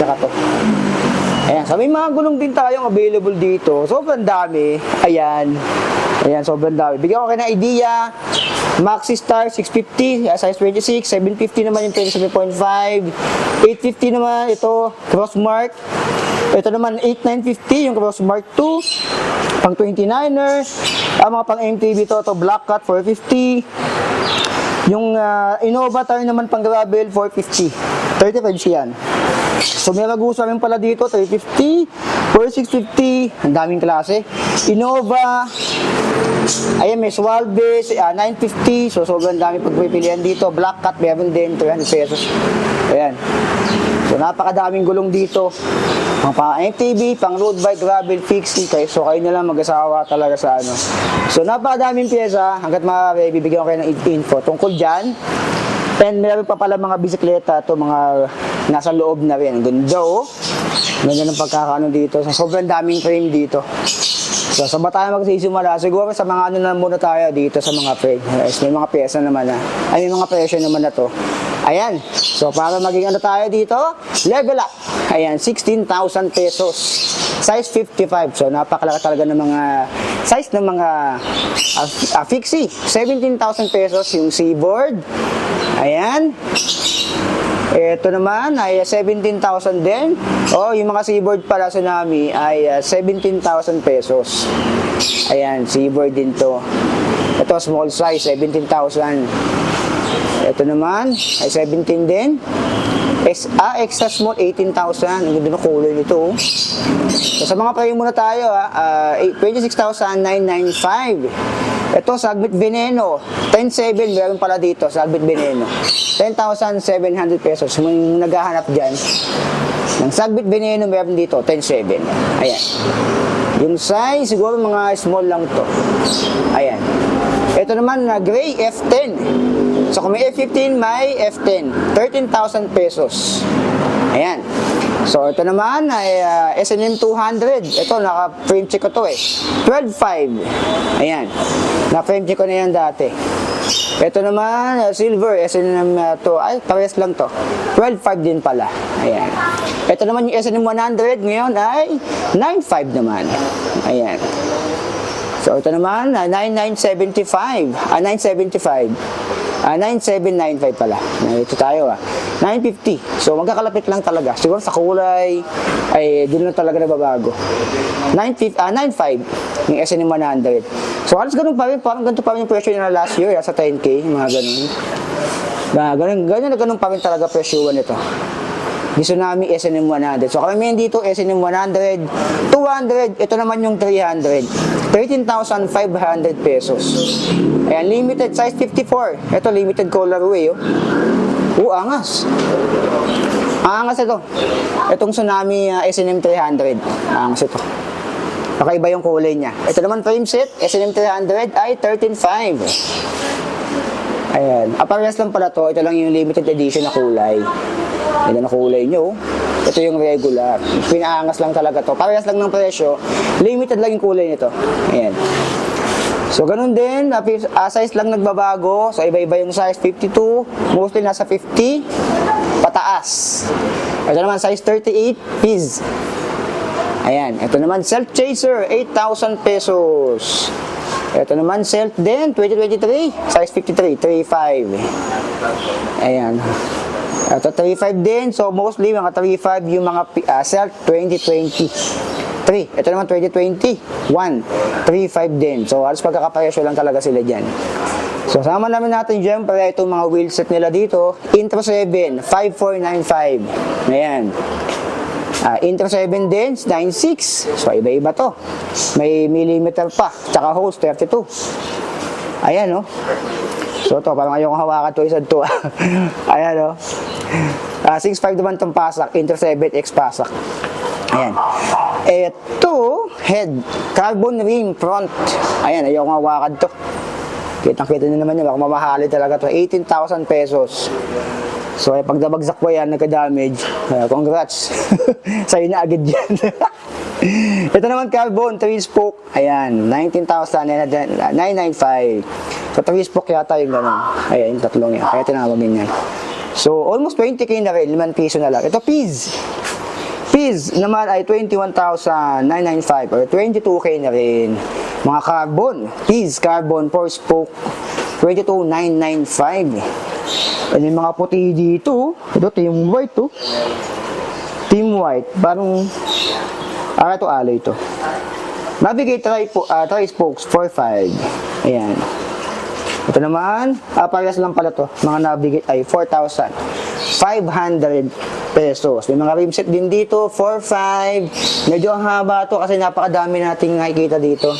Tsaka to. Ayan, so may mga gulong din tayong available dito. Sobrang dami. Ayan. Ayan, sobrang dami. Bigyan ko kayo ng idea. Maxi Star 650, size 26, 750 naman yung 27.5, 850 naman ito, Crossmark. Ito naman 8950 yung Crossmark 2, pang 29er. Mga pang MTB to Black Cat 450. Yung Innova tayo naman pang gravel 450. 35 yan. So may Ragusa rin pala dito 350, 4650, ang daming klase. Innova. Ayan, may Sualve 950. So sobrang dami pagpipilian dito. Black Cat meron din 300 pesos. Ayan. So napakadaming gulong dito. Mga pang MTB, pang road bike, gravel, fixie. So kayo na lang mag-asawa talaga sa ano. So napakadaming pyesa. Hanggat maaari, bibigyan ko kayo ng info tungkol dyan. And meron pa pala mga bisikleta to, mga nasa loob na rin. Ganda oh. Ganda ng pagkakaano dito. So sobrang daming frame dito. So sa ba tayo magsisimula? Siguro sa mga ano na muna tayo dito sa mga frame. Yes, may mga pyesa naman na. Ay, may mga presyo naman na to. Ayan. So para maging ano tayo dito, level up. Ayan, 16,000 pesos. Size 55. So napakalaki talaga ng mga size ng mga fixie. 17,000 pesos yung seaboard. Ayan. Ito naman ay 17,000 din. Oh, yung mga seaboard pala Tsunami ay 17,000 pesos. Ayan, seaboard din to. Ito small size, 17,000. Ito naman ay 17 din. Extra small, 18,000. Ang ganda ng kulay nito. So, sa mga payo muna tayo, 26,995. Ito, Sagbit Veneno. 10,700, meron pala dito, Sagbit Veneno. 10,700 pesos. Kung naghahanap dyan, ng Sagbit Veneno, meron dito, 10,700. Ayan. Yung size, siguro mga small lang to. Ayan. Ito naman na gray F10. So kung may F15, may F10. 13,000 pesos. Ayan. So ito naman ay S&M 200. Ito, naka-frame check ko to eh. 12,500. Ayan. Na-frame check ko na yan dati. Ito naman, silver, S&M to. Ay, parehas lang to. 12,500 din pala. Ayan. Ito naman yung S&M 100. Ngayon ay 9,500 naman. Ayan. So ito naman, 9,975. 975. 9,795 pala. Ito tayo 950. So magkakalapit lang talaga. Siguro sa kulay ay doon lang talaga nababago. 9,500 yung S&M 100. So halos ganun pa rin, parang ganito pa rin yung presyo nila last year sa 10K, mga ganun. Ganun pa rin talaga presyoan ito. Di Tsunami S&M 100. So kami meron dito S&M 100, 200, ito naman yung 300. 13,500 pesos. Ayan, limited size 54. Ito limited colorway oh. Angas. Angas ito. Itong Tsunami S&M 300. Angas ito. Kakaiba yung kulay niya. Ito naman frame set, S&M 300 ay 13,500. Ayan. Parehas lang pala to. Ito lang yung limited edition na kulay. Ito na kulay nyo. Ito yung regular. Pinaangas lang talaga to. Parehas lang ng presyo. Limited lang yung kulay nito. Ayan. So, ganun din. Size lang nagbabago. So, iba-iba yung size. 52. Mostly nasa 50. Pataas. Ito naman size 38. Piz. Ayan. Ito naman Self Chaser. 8,000 pesos. Ito naman Self din. 2023. Size 53. 35. Ayan. Ito 35 din. So mostly mga 35 yung mga Self 2023. Ito naman 2021. 35 din. So halos pagkakapresyo lang talaga sila dyan. So sama namin natin dyan para itong mga wheelset nila dito. Intro 7 5495. Ayan. Intro 7 din 96. So iba-iba to. May millimeter pa. Tsaka hose 32. Ayan oh. So ito, parang ayokong hawakan to, isa to. Ayan o. 6.5 naman itong pasak, Intro 7X pasak. Ayan. Ito, head, carbon rim front. Ayan, ayokong hawakan to. Kitang-kita nyo naman yun, baka mamahali talaga to. 18,000 pesos. So, pag nabagsak po yan, nagka-damage. Congrats. Sa'yo na agad yan. Ito naman carbon, 3 spoke. Ayan, 19,995. So, 3 spoke yata yung gano'n. Ayan, yung tatlong yan. Kaya tinawagin yan. So, almost 20K na rin. 5 piso na lang. Ito, Piz. Piz naman ay 21,995 or 22K na rin. Mga carbon, Piz carbon 4-spoke, 22,995. Ano yung mga puti dito? Ito, team white to. Team white, parang ito alloy to. Navigate tri-spokes 4.5. Ayan. Ito naman, parehas lang pala to. Mga Navigate ay 4,500 pesos. May mga rim set din dito, 4.5. Medyo ang haba to kasi napakadami nating nakikita dito.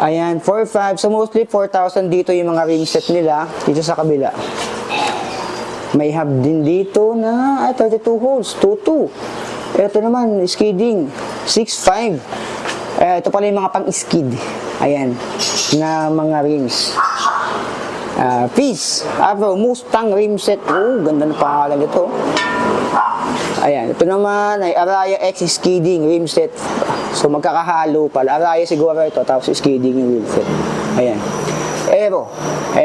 Ayan, 4.5. So mostly 4,000 dito yung mga rim set nila dito sa kabila. May hub din dito na 32 holes, 2.2. Ito naman, skidding, 6.5. Ito pala yung mga pang-skid. Ayan, na mga rims. Peace, Avro, Mustang rim set. Oh, ganda na pangalan nito. Ayan, ito naman ay Araya X skidding rim set. So magkakahalo pala. Araya siguro ito, tapos skidding yung rim set. Ayan. Aero,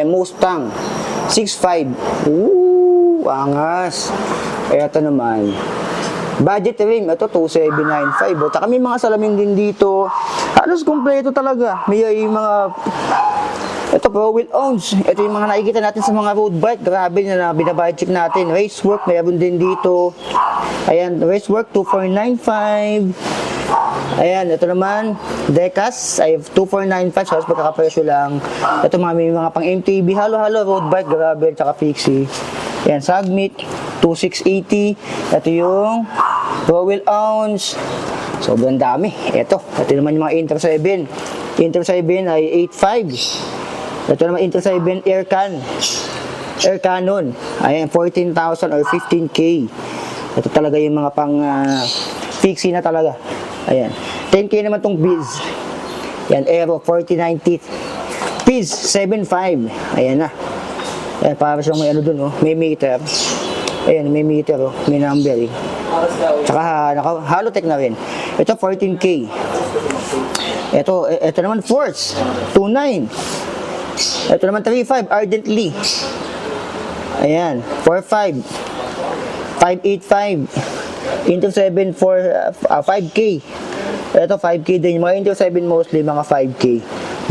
Mustang, 6.5. Angas. Ito naman. Budget rim, ito 2795. O, taka may mga salamin din dito. Halos kumpleto talaga. May mga ito pro wheel owns. Ito yung mga nakikita natin sa mga road bike. Grabe na binabudget check natin. Racework, mayroon din dito. Ayan, Racework 2495. Ayan, ito naman Decas ay 2495. So, pagkakapresyo lang. Ito may mga pang MTB, halo-halo road bike, grabe, tsaka fixie. Ayan, Sagmit 2680. Ito yung pro wheel owns. Sobrang dami. Ito naman yung mga Inter 7. Inter 7 ay 85. Ito naman Inter 7 Air Cannon. Ayan, 14,000 or 15K. Ito talaga yung mga pang fixie na talaga. Ayan. 10K naman tong Biz. Ayan, Aero 4090. Piz 7.5. Ayan na. Ayan, para siyang may ano dun, oh. May meter. Ayan, may meter, oh. May numbering. Tsaka Halotech na rin. Ito 14K. Ito naman Force 29. Ito naman 3.5 Ardently. Ayan, 4.5 5.85 Intel 7 for 5K. Ito 5K din. Yung mga Intel 7 mostly mga 5K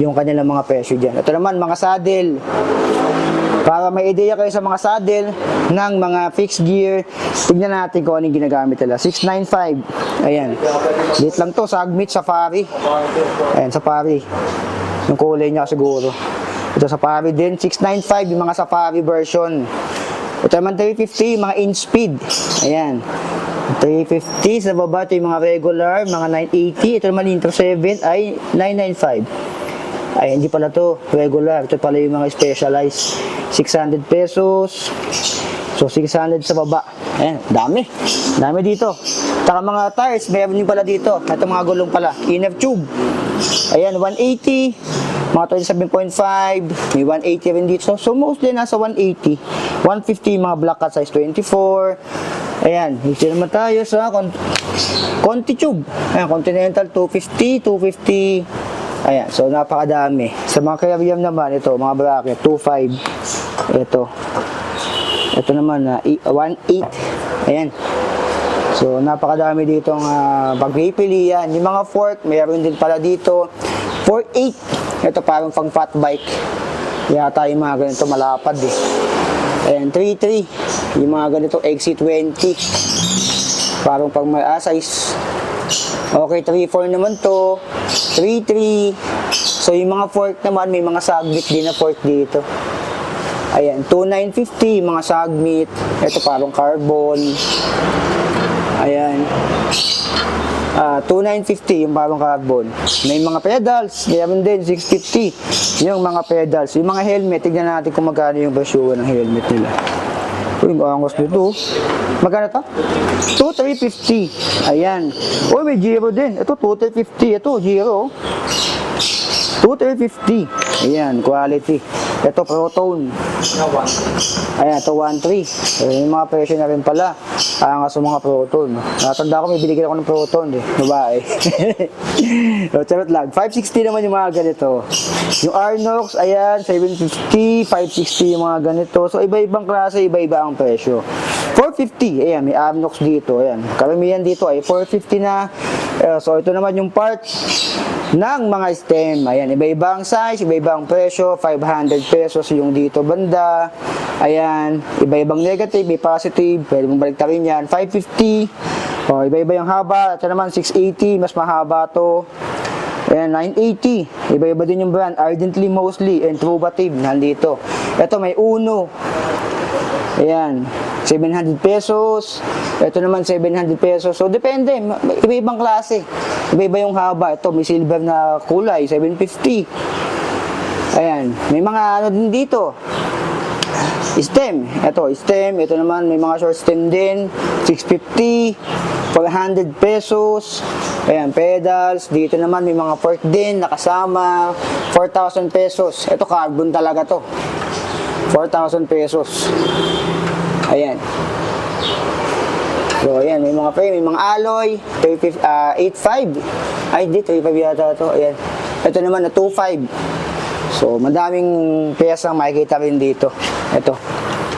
yung kanilang mga presyo dyan. Ito naman mga saddle. Para may ideya kayo sa mga saddle ng mga fixed gear, tignan natin kung anong ginagamit nila. 695. Ayan. Dito lang to, Sagmit Safari. Ayan, Safari. Yung kulay niya siguro. Ito Safari din, 695 yung mga Safari version. Ito naman 350, mga in-speed. Ayan. 350 sa baba, ito yung mga regular, mga 980. Ito naman Inter 7 ay 995. Ay, hindi pala to regular. Ito pala yung mga specialized. 600 pesos. So, 600 sa baba. Ayan, dami. Dami dito. Taka mga tires, mayroon din pala dito. Ito mga gulong pala. Inner tube. Ayan, 180. Mga 27.5. May 180 rin dito. So, mostly nasa 180. 150 mga black cat size 24. Ayan, dito naman tayo sa Conti tube. Ayan, Continental 250, 250. Ayan, so napakadami. Sa mga Carrier naman, ito, mga bracket, 2.5. Ito naman, 1.8. Ayan. So, napakadami dito ang pagpipilian. Yung mga fork, mayroon din pala dito. 4.8. Ito parang pang fat bike. Yata yung mga ganito, malapad eh. Ayan, 3.3. Yung mga ganito, XC20. Parang pang size. Okay, 3.4 naman to. 3.3. So, yung mga fork naman, may mga Sagmit din na fork dito. Ayan, 2.950, mga Sagmit. Ito parang carbon. Ayan. 2.950, yung parang carbon. May mga pedals. Mayroon din, 650. Yung mga pedals. Yung mga helmet, tignan natin kung magkano yung presyo ng helmet nila. Uy, angos dito. Magkano to? 2,350. Ayan. Uy, may Giro din. Ito, 2,350. Ito, Giro. 2,350. Ayan, quality. Ito, Proton. Ayan, ito, 1,300. Yung mga presyo na rin pala. Angas sa mga Proton. Natanda ko, may binigyan ako ng Proton. Babae. So, charot lang. 560 naman yung mga ganito. Yung Arnox, ayan, 750, 560 yung mga ganito. So, iba-ibang klase, iba-iba ang presyo. 450 450. Ayan, may Amnox dito. Ayan. Karamihan dito ay 450 na. So, ito naman yung part ng mga stem. Ayan, iba-ibang size, iba-ibang presyo. 500 pesos yung dito banda. Ayan, iba-ibang negative, may positive. Pwede mong baliktarin yan. 550. O, iba-iba yung haba. Ito naman, 680. Mas mahaba to. Ayan, 980. Iba-iba din yung brand. Ardently mostly and Truvative. Nandito. Ito, may Uno. Ayan, 700 pesos. Ito naman 700 pesos. So depende, iba-ibang klase. Iba-iba yung haba. Ito may silver na kulay, 750. Ayan, may mga ano din dito. Stem. Ito, stem. Ito naman may mga short stem din, 650, 400 pesos. Ayan, pedals. Dito naman may mga fork din nakasama, 4,000 pesos. Ito carbon talaga to. 4,000 pesos. Ayan. So, ayan. May mga frame, may mga alloy. 8.5. Ay, di. 3.5 yata ito. Ayan. Ito naman na 2.5. So, madaming pyesa makikita rin dito. Ito.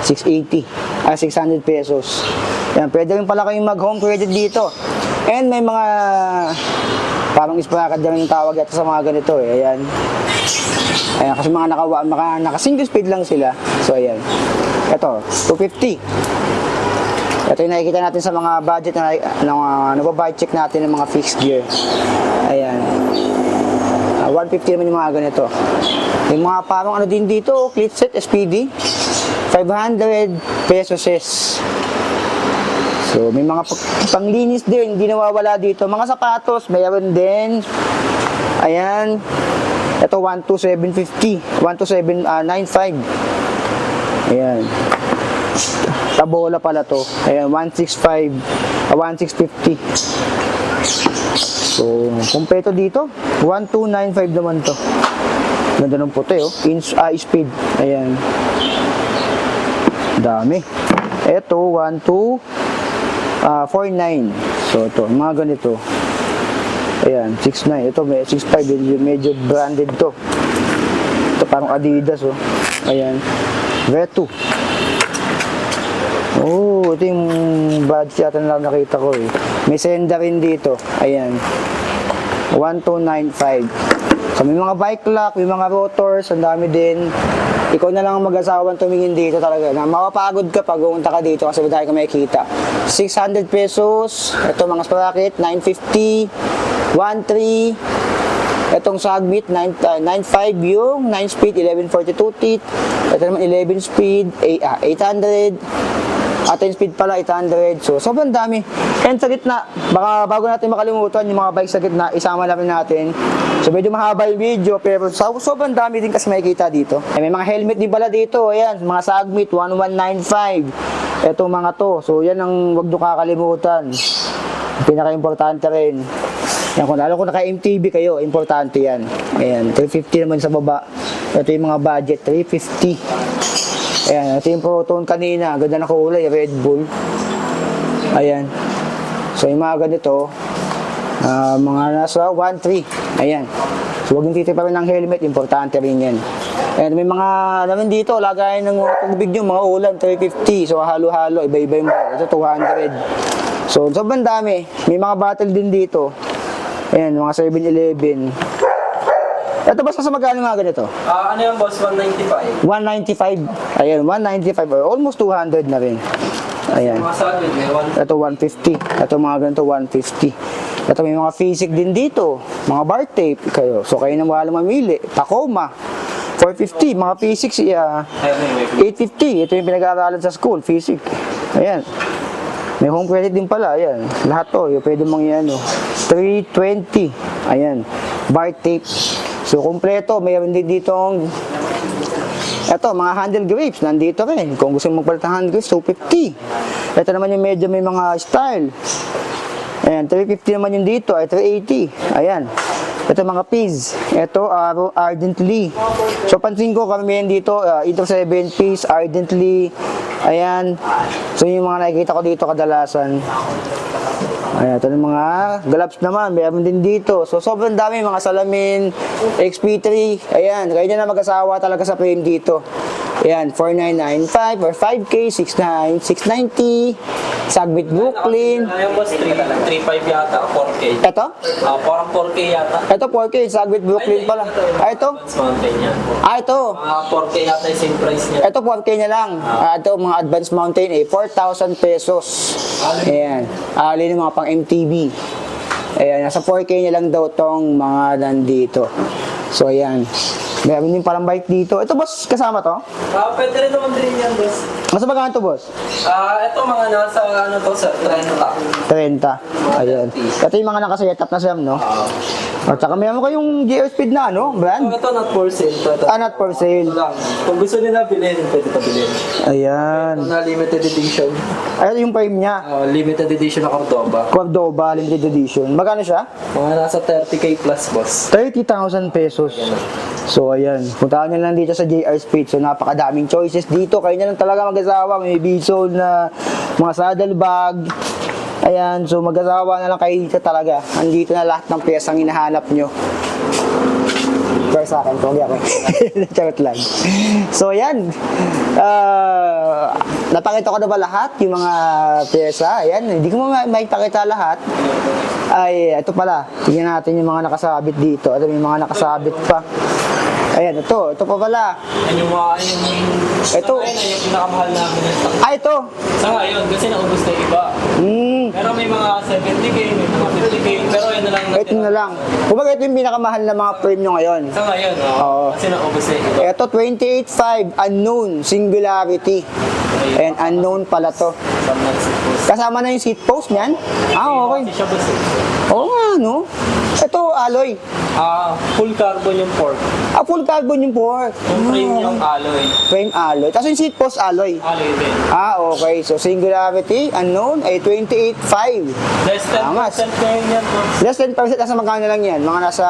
680. 600 pesos. Ayan. Pwede rin pala kayong mag-home credit dito. And may mga parang isparakad na rin yung tawag ito sa mga ganito. Ayan. Ayan, kasi mga naka single speed lang sila. So, ayan. Ito, 250. Ito yung nakikita natin sa mga budget na nababudget check natin ng mga fixed gear. Ayan. 150 naman yung mga ganito. Yung mga parang ano din dito, clip set, SPD. 500 pesos. So, may mga panglinis din, hindi nawawala dito. Mga sapatos, mayroon din. Ayan. Ito 12750, 12795. Ayan. Tabola pala to. Ayan 165, 1650. So, kumpleto dito. 1295 naman to. Ganda ng puti oh. Speed. Ayan. Dami. Ito 1249. So, ito mga ganito. Ayan, 6.9. Ito, may 6.5. Medyo branded to. Ito parang Adidas, oh. Ayan. Vetu. Oh, ito yung badge yata na nakita ko, eh. May senda rin dito. Ayan. 1295. So, may mga bike lock, may mga rotors, ang dami din. Ikaw na lang ang mag-asawang tumingin dito talaga. Na mapapagod ka pag pumunta ka dito kasi madami ka makikita. 600 pesos. Ito mga sprocket, 950. 1.3. Itong Sagbit 9.5 yung 9 speed 1142 teeth. Ito naman 11 speed 800. 10 speed pala 800. So sobrang dami. And sa gitna, baka bago natin makalimutan yung mga bike sa gitna, isama na rin natin. So medyo mahaba yung video pero sobrang dami din kasi makikita dito. May mga helmet din pala dito. Ayan, mga Sagbit 1195. Itong mga to. So yan ang wag nyo kakalimutan. Pinaka-importante rin. Yan, kung lalo kung naka-MTB kayo, importante yan. Ayan, 350 naman sa baba. Ito yung mga budget, 350. Ayan, ito yung Proton kanina. Ganda na kulay, Red Bull. Ayan. So, yung mga ganito, mga nasa 1.3. Ayan. So, huwag yung titipa rin ng helmet, importante rin yan. Ayan, may mga naman dito, lagayan ng tubig nyo, mga ulan, 350. So, halo-halo, iba-iba yung ito, 200. So, sobrang dami. May mga bottle din dito. Ayan, mga 7-Eleven. Ito basta sa magkano mga ganito? Ano yung boss? 195. 195. Ayan, 195 or almost 200 na rin. Ayan. Mga Sagbit, may 1. Ito 150. Ito mga ganito 150. Ito may mga physic din dito. Mga bar tape kayo. So kayo na wala mamili. Tacoma. 450. Mga physics, 850. Ito yung pinag-aaralan sa school. Physics. Ayan. May home credit din pala, ayan. Lahat to, yung pwede mong yan, 320. Ayan. Bar tape. So, kompleto. Mayroon din ditong, eto, mga handle grips. Nandito rin. Kung gusto mong magpalit ng handle grips, 250. Ito naman yung medyo may mga style. Ayan, 350 naman yung dito, ay 380. Ayan. Ito mga piece. Ito, Ardently. So, pansin ko, karamihan dito, ito 7 piece, Ardently. Ayan. So, yung mga nakikita ko dito kadalasan. Ayan, ito yung mga gloves naman. Mayroon din dito. So, sobrang dami. Mga salamin, XP3. Ayan, kayo na mag-asawa talaga sa frame dito. Ayan, 4995 or 5K, 690. Sagmit Brooklyn. Ayun boss, 3.5 yata, 4K. Ito? Parang 4K yata. Ito 4K, Sagmit Brooklyn pala. Ito? Advance mountain yan. Ito. Mga 4K yata yung same price niya. Ito 4K na lang. Ito mga Advanced Mountain 4,000 pesos. Ayan. Alin yung mga pang MTV. Ayan, nasa 4K na lang daw tong mga nandito. So ayan. Meron din parang bike dito. Ito boss, kasama to? Pwede rin naman din yan boss. Mas magkano to boss? Ito mga nasa ano to sir, 30. 30. Ayan. Ito yung mga nakasetup na Sam, no? At saka meron kayong GR Speed na, ano? Brand? Ito not for sale. Ito. Not for sale. Ito lang. Kung gusto nila bilhin, pwede pa bilhin. Ayan. Ito na limited edition. Ayan yung frame niya. Limited edition na Cordoba. Cordoba, limited edition. Magkano siya? Mga nasa 30k plus boss. 30,000 pesos. So, ayan. Puntahan nyo lang dito sa JR Speed. So, napakadaming choices dito. Kayo na lang talaga mag-asawa. May bison na mga saddle bag. Ayan. So, mag-asawa na lang kayo dito talaga. Andito na lahat ng piyesang hinahanap nyo. Pero sa akin, pogi ako. Charot lang. So, ayan. Napakita ko na ba lahat? Yung mga pyesa. Ayan. Hindi ko maipakita lahat. Ay, ito pala. Tingnan natin yung mga nakasabit dito. Ito yung mga nakasabit pa. Ayan, ito pa pala. Yan yung mga, Ito. Ayun, yung pinakamahal namin yung stock. Ito. Sa ngayon, kasi naubos na yung iba. Pero may mga 70k, may mga 50k, pero yun na lang. Ito na lang. Kumbaga ito yung pinakamahal na mga frame nyo ngayon. Sa ngayon, Oo. kasi naubos na yung iba. Ito, 28.5, unknown, singularity. Ayan, unknown pala to. Sa mga suppose. Kasama na yung seat post niyan? Okay. Kasi siya boss eh. Oo nga, no? Ito, alloy. Full carbon yung fork. Full carbon yung pork. Yung frame yung alloy. Frame alloy. Tapos yung seat post alloy. Alloy din. Okay. So, singularity, unknown, ay 28.5. Less 10% Angas. ngayon yan boss. Less 10%, nasa magkano lang yan? Mga nasa,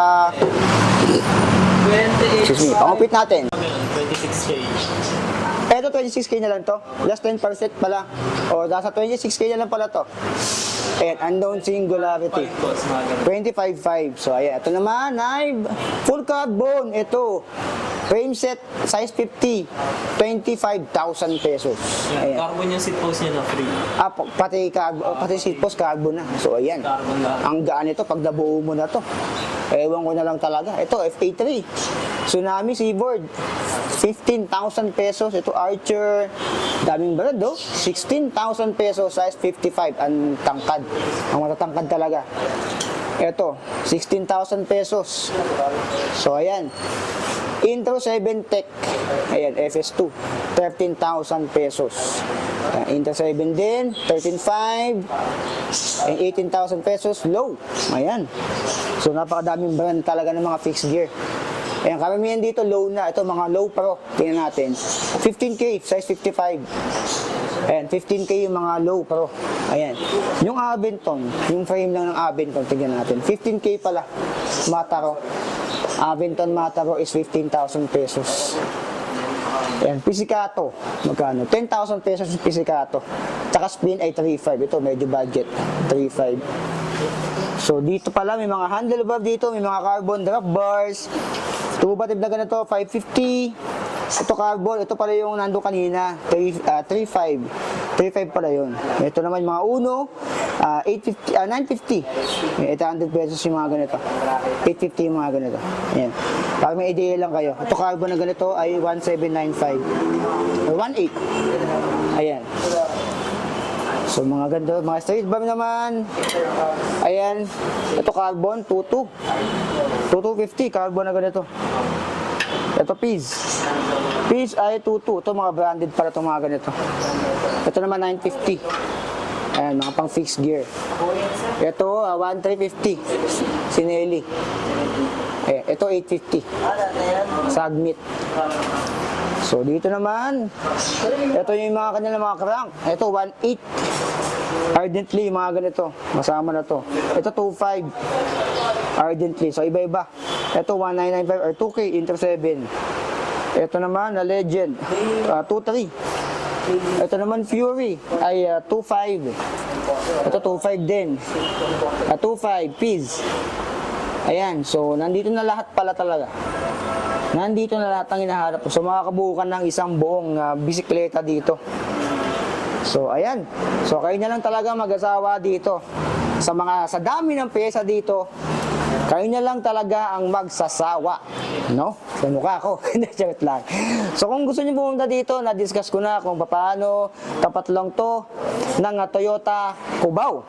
28. excuse me, pangupit natin. 26k. Eto, 26k na lang to. Less 10% pala. O, nasa 26k na lang pala to. Ayan, unknown singularity. Boss, mga ganun. 25.5. So, ayan. Ito naman, ay full carbon. Ito. Frame set, size 50. 25,000 pesos. Yan, Ayan. carbon yung seat post niya na free. Pati seat post carbon na. So, ayan. Carbon na. Ang gaan ito pag nabuo mo na to. Ewan ko na lang talaga. Ito, FA3. Tsunami Seaboard. 15,000 pesos. Ito, Archer. Daming brand, oh. 16,000 pesos. Size 55. Ang tangkad. Ang matatangkad talaga. Ito, 16,000 pesos. So, ayan. Intro 7 Tech. Ayan, FS2. 13,000 pesos. Intro 7 din. 13,500. And 18,000 pesos. Low. Ayan. So, napakadaming brand talaga ng mga fixed gear. Ayan, karamihan dito low na. Ito, mga low pro. Tingnan natin. 15K, size 55. Ayan, 15K yung mga low pro. Ayan. Yung Aventon, yung frame lang ng Aventon, tingnan natin. 15K pala. Mataro. Aventon Mataro is 15,000 pesos. Ayan, Pizzicato. Magkano? 10,000 pesos yung Pizzicato. Tsaka spin ay 3,500. Ito, medyo budget. 3,500. So, dito pala, may mga handlebar dito, may mga carbon drop bars. Tubatib na ganito, 550. Ito carbon, ito pala yung nando kanina, 3,500. 3,500 pala yun. Ito naman yung mga Uno, 950. 800 pesos yung mga ganito. 850 yung mga ganito. Ayan. Para may idea lang kayo. Ito carbon na ganito ay 1,795. Or 1,800. Ayan. So mga ganda, mga straight bar naman. Ayan. Ito carbon, 22. 2250, carbon na ganito. Ito Piz. Piz ay 22. Ito mga branded para itong mga ganito. Ito naman 950. Ayan, mga pang fixed gear. Ito, 1,350. Sinelli. Ayan, ito 850. Sagmit. So, dito naman, ito yung mga kanilang mga crank. Ito, 1.8. Ardently, mga ganito. Masama na to. Ito, 2.5. Ardently. So, iba-iba. Ito, 1.995 or 2K, Inter 7. Ito naman, na Legend. 2.3. Ito naman, Fury. Ay, 2.5. Ito, 2.5 din. 2.5, Piz. Ayan. So, nandito na lahat pala talaga. Nandito na lahat ng hinaharap ko. So makakabuo ka ng isang buong bisikleta dito. So ayan. So kayo na lang talaga mag-asawa dito. Sa dami ng pyesa dito, kayo na lang talaga ang magsasawa. No? Sa mukha ko. Charot lang. So kung gusto niyo pumunta dito, na-discuss ko na kung paano, tapat lang to ng Toyota Cubao.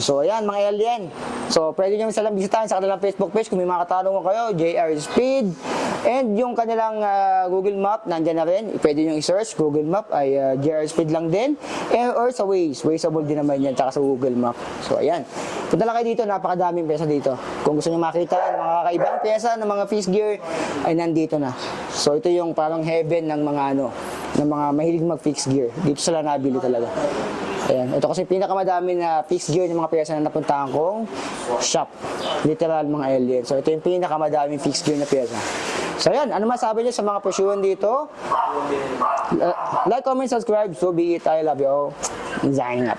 So ayan mga alien. So pwede nyo silang bisitahin sa kanilang Facebook page kung may mga katanungan kayo, JR Speed. And yung kanilang Google Map, nandyan na rin. Pwede nyo i-search, Google Map ay JR Speed lang din. Or sa Waze, Wazeable din naman yan, tsaka sa Google Map. So ayan. Punta lang kayo dito, napakadaming pyesa dito. Kung gusto nyo makita ng mga kakaibang pyesa, ng mga fixed gear, ay nandito na. So ito yung parang heaven ng mga ng mga mahilig mag-fixed gear. Dito sila nabili talaga. Ayan. Ito kasi pinakamadami na fixed gear ng mga pyesa na napuntahan kong shop. Literal mga alien. So ito yung pinakamadaming fixed gear na pyesa. So ayan, ano masabi niyo sa mga presyuhan dito? Like, comment, subscribe. So be it. I love you all. Signing up.